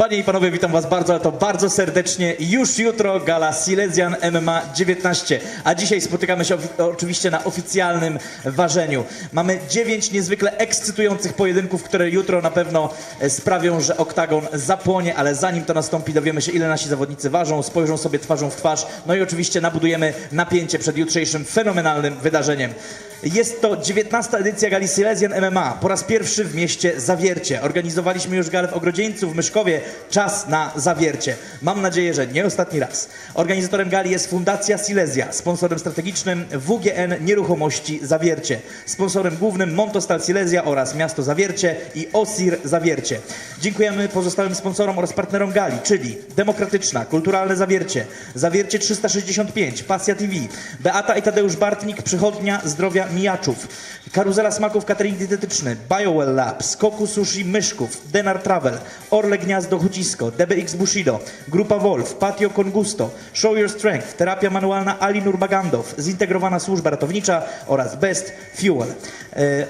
Panie i panowie, witam was bardzo, ale to bardzo serdecznie. Już jutro gala Silesian MMA 19, a dzisiaj spotykamy się oczywiście na oficjalnym ważeniu. Mamy 9 niezwykle ekscytujących pojedynków, które jutro na pewno sprawią, że oktagon zapłonie, ale zanim to nastąpi, dowiemy się, ile nasi zawodnicy ważą, spojrzą sobie twarzą w twarz, no i oczywiście nabudujemy napięcie przed jutrzejszym fenomenalnym wydarzeniem. Jest to 19. edycja gali Silesian MMA, po raz pierwszy w mieście Zawiercie. Organizowaliśmy już galę w Ogrodzieńcu, w Myszkowie. Czas na Zawiercie. Mam nadzieję, że nie ostatni raz. Organizatorem gali jest Fundacja Silesia, sponsorem strategicznym WGN Nieruchomości Zawiercie, sponsorem głównym Montostal Silesia oraz Miasto Zawiercie i OSIR Zawiercie. Dziękujemy pozostałym sponsorom oraz partnerom gali, czyli Demokratyczna, Kulturalne Zawiercie, Zawiercie 365, Pasja TV, Beata i Tadeusz Bartnik, Przychodnia Zdrowia Mijaczów, Karuzela Smaków Catering Dietetyczny, BioWell Lab, Skoku Sushi Myszków, Denar Travel, Orle Gniazdo Hucisko, DBX Bushido, Grupa Wolf, Patio Congusto, Show Your Strength, Terapia Manualna Ali Nurbagandow, Zintegrowana Służba Ratownicza oraz Best Fuel.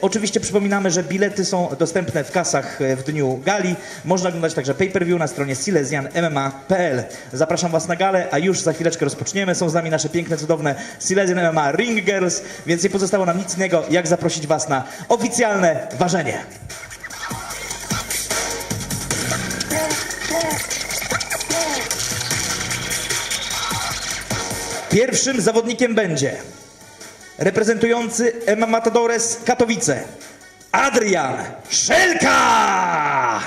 Oczywiście przypominamy, że bilety są dostępne w kasach w dniu gali. Można oglądać także pay-per-view na stronie silesianmma.pl. Zapraszam was na galę, a już za chwileczkę rozpoczniemy. Są z nami nasze piękne, cudowne Silesian MMA Ring Girls, więc nie pozostało nam nic innego, jak zaprosić was na oficjalne ważenie. Pierwszym zawodnikiem będzie reprezentujący MMA Matadores Katowice Adrian Szelka!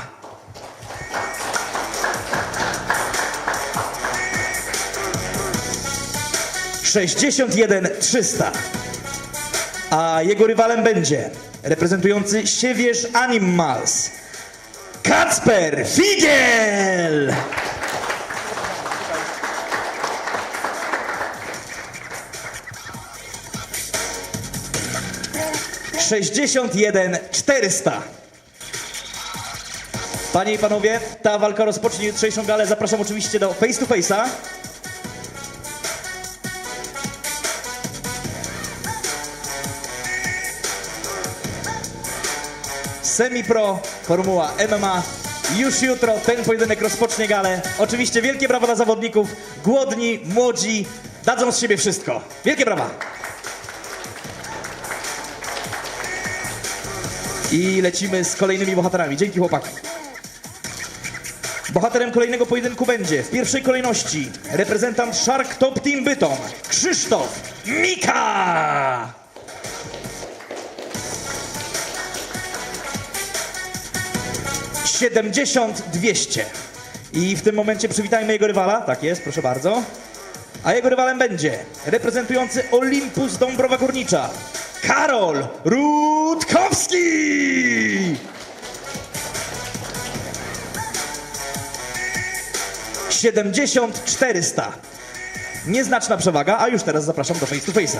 (61-300). A jego rywalem będzie reprezentujący Siewierz Animals Kacper Figiel! (61-400). Panie i panowie, ta walka rozpocznie jutrzejszą galę. Zapraszam oczywiście do face to face'a. Semi-pro, formuła MMA. Już jutro ten pojedynek rozpocznie galę. Oczywiście wielkie brawa dla zawodników. Głodni, młodzi, dadzą z siebie wszystko. Wielkie brawa. I lecimy z kolejnymi bohaterami. Dzięki, chłopaki. Bohaterem kolejnego pojedynku będzie w pierwszej kolejności reprezentant Shark Top Team Bytom Krzysztof Mika! (70-200). I w tym momencie przywitajmy jego rywala. Tak jest, proszę bardzo. A jego rywalem będzie reprezentujący Olympus Dąbrowa Górnicza Karol Rutkowski! (70-400). Nieznaczna przewaga, a już teraz zapraszam do face to face'a.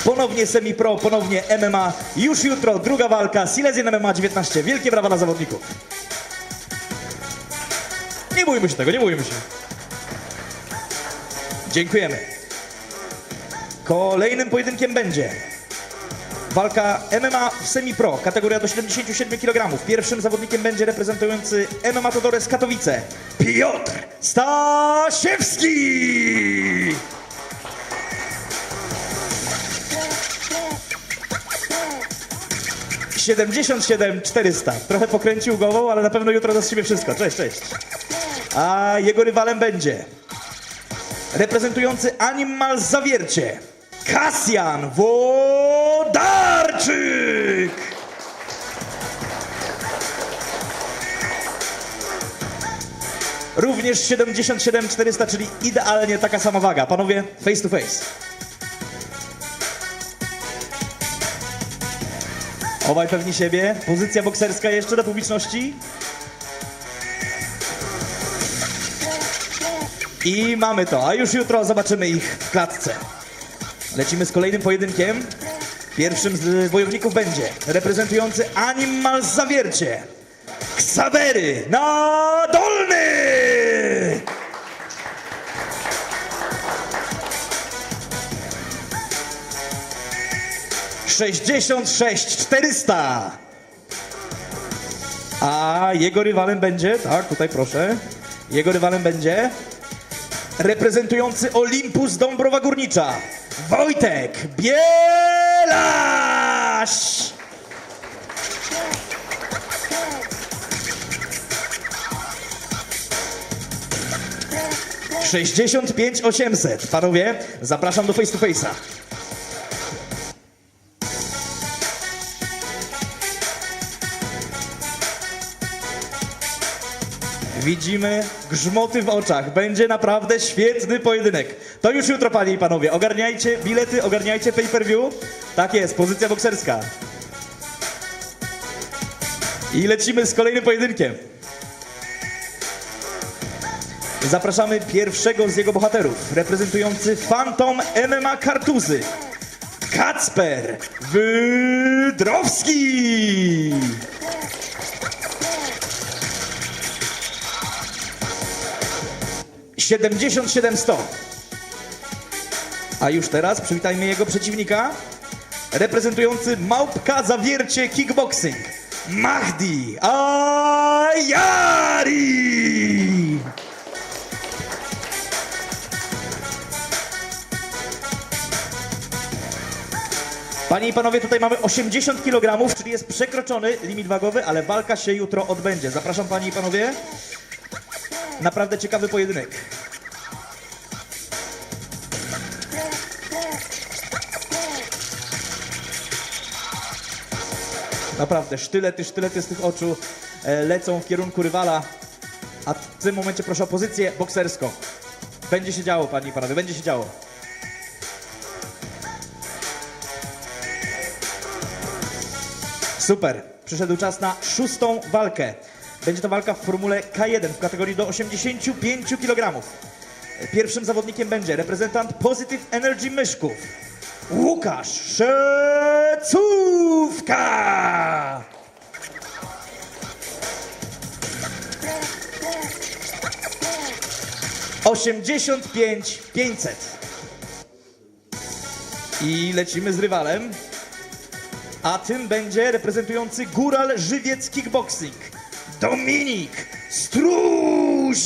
Ponownie semi-pro, ponownie MMA. Już jutro druga walka Silesian MMA 19. Wielkie brawa dla zawodników. Nie bójmy się tego, nie bójmy się. Dziękujemy. Kolejnym pojedynkiem będzie walka MMA w semi-pro, kategoria do 77 kg. Pierwszym zawodnikiem będzie reprezentujący MMA Matadores Katowice Piotr Stasiewski! (77-400). Trochę pokręcił głową, ale na pewno jutro da z siebie wszystko. Cześć, cześć. A jego rywalem będzie reprezentujący Animal Zawiercie Kasjan Wodarczyk! Również 77-400, czyli idealnie taka sama waga. Panowie, face to face. Obaj pewni siebie. Pozycja bokserska jeszcze do publiczności. I mamy to. A już jutro zobaczymy ich w klatce. Lecimy z kolejnym pojedynkiem. Pierwszym z wojowników będzie reprezentujący Animal Zawiercie Ksawery Nadolny! 66 400. A jego rywalem będzie, tak, tutaj proszę, jego rywalem będzie reprezentujący Olympus Dąbrowa Górnicza, Wojtek Bielaś. 65 800. Panowie, zapraszam do face to face'a. Widzimy grzmoty w oczach. Będzie naprawdę świetny pojedynek. To już jutro, panie i panowie. Ogarniajcie bilety, ogarniajcie pay-per-view. Tak jest, pozycja bokserska. I lecimy z kolejnym pojedynkiem. Zapraszamy pierwszego z jego bohaterów, reprezentujący Phantom MMA Kartuzy, Kacper Wydrowski. $77 100. A już teraz przywitajmy jego przeciwnika, reprezentujący Małpka Zawiercie Kickboxing, Mahdi Ayari. Panie i panowie, tutaj mamy 80 kg, czyli jest przekroczony limit wagowy, ale walka się jutro odbędzie. Zapraszam, panie i panowie. Naprawdę ciekawy pojedynek. Naprawdę, sztylety z tych oczu lecą w kierunku rywala. A w tym momencie proszę o pozycję bokserską. Będzie się działo, panie i panowie, będzie się działo. Super, przyszedł czas na 6. walkę. Będzie to walka w formule K1 w kategorii do 85 kg. Pierwszym zawodnikiem będzie reprezentant Positive Energy Myszków, Łukasz Szecówka. $85 500. I lecimy z rywalem. A tym będzie reprezentujący Góral Żywiec Kickboxing, Dominik Struzik.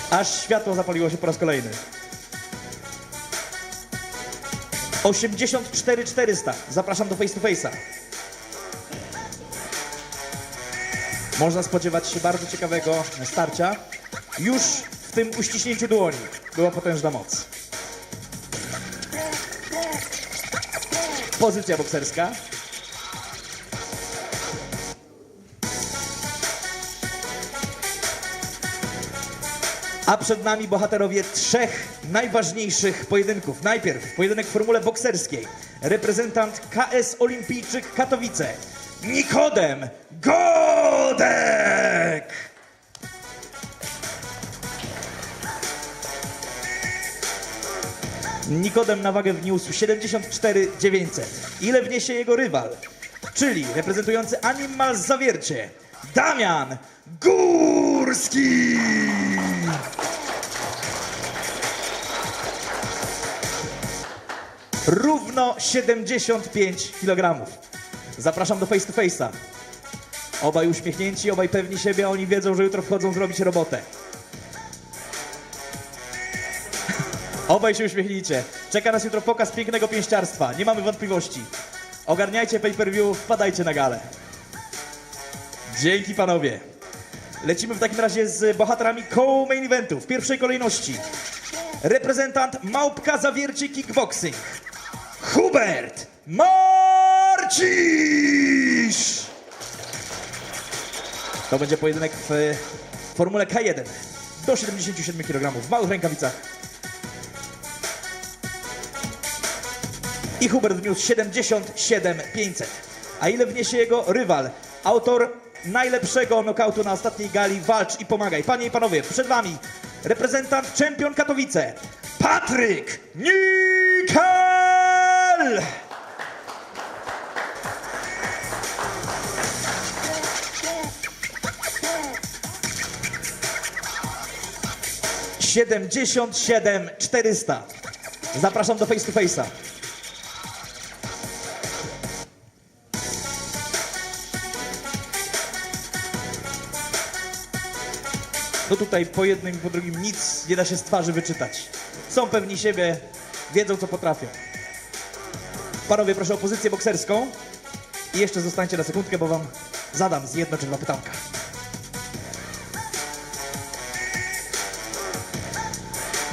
Aż światło zapaliło się po raz kolejny. 84 400. Zapraszam do face to face'a. Można spodziewać się bardzo ciekawego starcia. Już w tym uściśnięciu dłoni była potężna moc. Pozycja bokserska. A przed nami bohaterowie 3 najważniejszych pojedynków. Najpierw pojedynek w formule bokserskiej. Reprezentant KS Olimpijczyk Katowice, Nikodem Godek. Nikodem na wagę wniósł 74 900. Ile wniesie jego rywal? Czyli reprezentujący Animal Zawiercie, Damian Górski. Równo 75 kg. Zapraszam do face to face'a. Obaj uśmiechnięci, obaj pewni siebie, oni wiedzą, że jutro wchodzą zrobić robotę. Obaj się uśmiechnijcie. Czeka nas jutro pokaz pięknego pięściarstwa. Nie mamy wątpliwości. Ogarniajcie pay-per-view, wpadajcie na galę. Dzięki, panowie. Lecimy w takim razie z bohaterami co-main eventu. W pierwszej kolejności reprezentant Małpka Zawiercie Kickboxing, Hubert Marcisz. To będzie pojedynek w formule K1 do 77 kg w małych rękawicach. I Hubert wniósł 77 500. A ile wniesie jego rywal? Autor najlepszego nokautu na ostatniej gali Walcz i Pomagaj. Panie i panowie, przed wami reprezentant czempion Katowice, Patryk Nikel! $77 400. Zapraszam do face to face'a. No tutaj po jednym i po drugim nic nie da się z twarzy wyczytać. Są pewni siebie, wiedzą co potrafią. Panowie, proszę o pozycję bokserską. I jeszcze zostańcie na sekundkę, bo wam zadam z jedno czy dwa pytanka.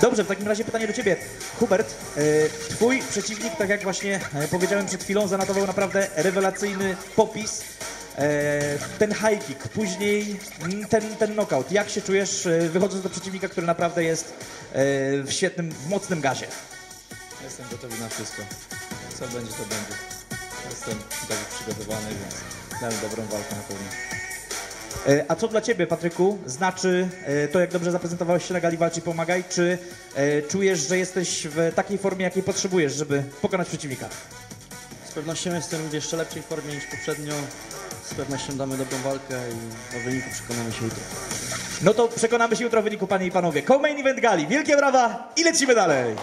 Dobrze, w takim razie pytanie do ciebie. Hubert, twój przeciwnik, tak jak właśnie powiedziałem przed chwilą, zanotował naprawdę rewelacyjny popis. Ten high kick, później ten knockout. Jak się czujesz wychodząc do przeciwnika, który naprawdę jest w świetnym, w mocnym gazie? Jestem gotowy na wszystko. Co będzie, to będzie. Jestem dobrze przygotowany, więc damy dobrą walkę na pewno. A co dla ciebie, Patryku, znaczy to, jak dobrze zaprezentowałeś się na gali Walcz i Pomagaj? Czy czujesz, że jesteś w takiej formie, jakiej potrzebujesz, żeby pokonać przeciwnika? Z pewnością jestem w jeszcze lepszej formie niż poprzednio. Z pewnością damy dobrą walkę i o wyniku przekonamy się jutro. No to przekonamy się jutro o wyniku, panie i panowie. Co-main event gali. Wielkie brawa i lecimy dalej.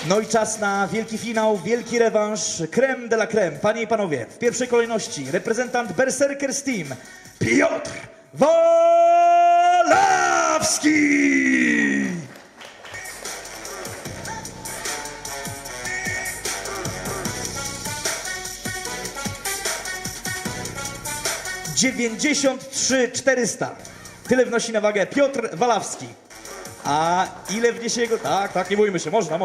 No i czas na wielki finał, wielki rewanż, creme de la creme. Panie i panowie, w pierwszej kolejności reprezentant Berserkers Team, Piotr Walawski! ...93,400. Tyle wnosi na wagę Piotr Walawski. A ile wniesie jego... Tak, nie bójmy się, można.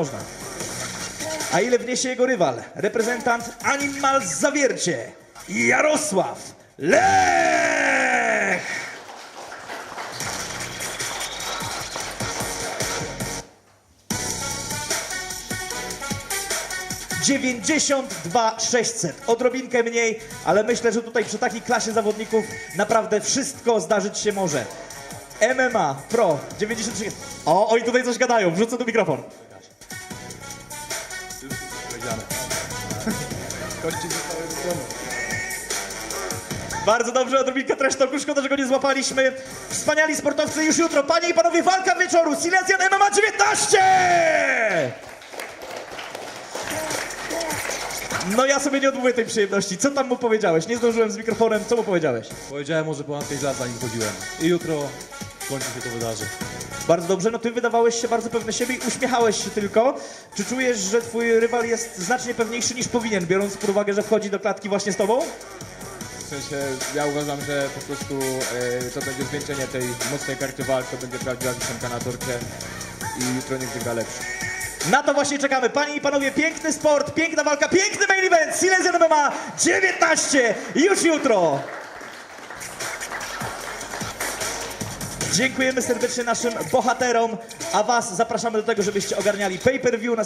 A ile wniesie jego rywal? Reprezentant Animal Zawiercie, Jarosław Lech! ...92,600. Odrobinkę mniej, ale myślę, że tutaj przy takiej klasie zawodników naprawdę wszystko zdarzyć się może. MMA Pro 93. O, oni tutaj coś gadają, wrzucę tu mikrofon. Bardzo dobrze, odrobinka trash talku, szkoda, że go nie złapaliśmy. Wspaniali sportowcy już jutro. Panie i panowie, walka wieczoru. Silesian MMA 19! No ja sobie nie odmówię tej przyjemności. Co tam mu powiedziałeś? Nie zdążyłem z mikrofonem. Co mu powiedziałeś? Powiedziałem mu, że ponad 5 lat za nim chodziłem. I jutro w końcu się to wydarzy. Bardzo dobrze, no ty wydawałeś się bardzo pewny siebie i uśmiechałeś się tylko. Czy czujesz, że twój rywal jest znacznie pewniejszy niż powinien, biorąc pod uwagę, że wchodzi do klatki właśnie z tobą? W sensie, ja uważam, że po prostu to będzie zwieńczenie tej mocnej karty walk, to będzie prawdziwa wisienka na torcie i jutro niech wygra lepszy. Na to właśnie czekamy. Panie i panowie, piękny sport, piękna walka, piękny main event. Silesian MMA 19 już jutro. Dziękujemy serdecznie naszym bohaterom, a was zapraszamy do tego, żebyście ogarniali pay-per-view na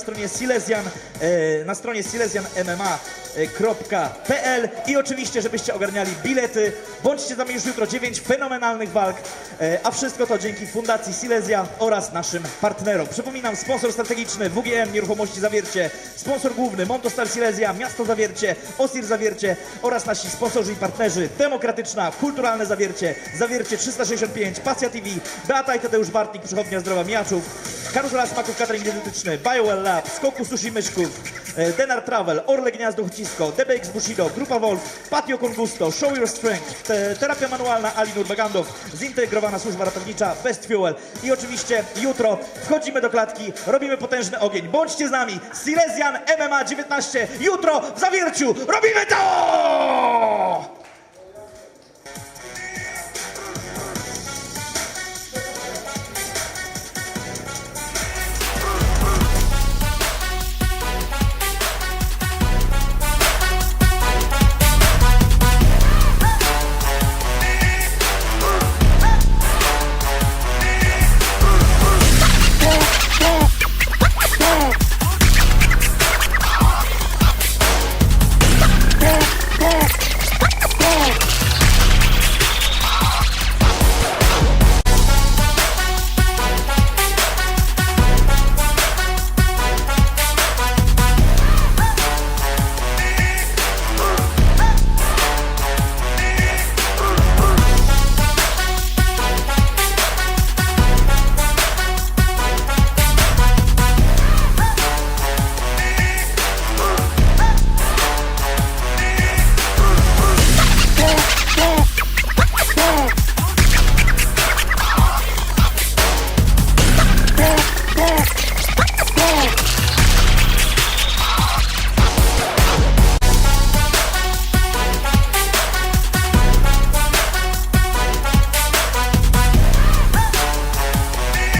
stronie silesianmma.pl i oczywiście, żebyście ogarniali bilety. Bądźcie z nami już jutro, 9 fenomenalnych walk, a wszystko to dzięki Fundacji Silesia oraz naszym partnerom. Przypominam, sponsor strategiczny WGM Nieruchomości Zawiercie, sponsor główny Montostar Silesia, Miasto Zawiercie, Osir Zawiercie oraz nasi sponsorzy i partnerzy Demokratyczna, Kulturalne Zawiercie, Zawiercie 365, Pasja TV, Beata i Tadeusz Bartnik, Przychodnia Zdrowa Miaczów, Karuzela Smaków, catering dietetyczny, BioWell Lab, Skoku Sushi Myszków, Denar Travel, Orle Gniazdo Hucisko, DBX Bushido, Grupa Wolf, Patio Congusto, Show Your Strength, Terapia Manualna Ali Nurmagomedov, Zintegrowana Służba Ratownicza, Best Fuel i oczywiście jutro wchodzimy do klatki, robimy potężny ogień. Bądźcie z nami, Silesian MMA 19, jutro w Zawierciu, robimy to!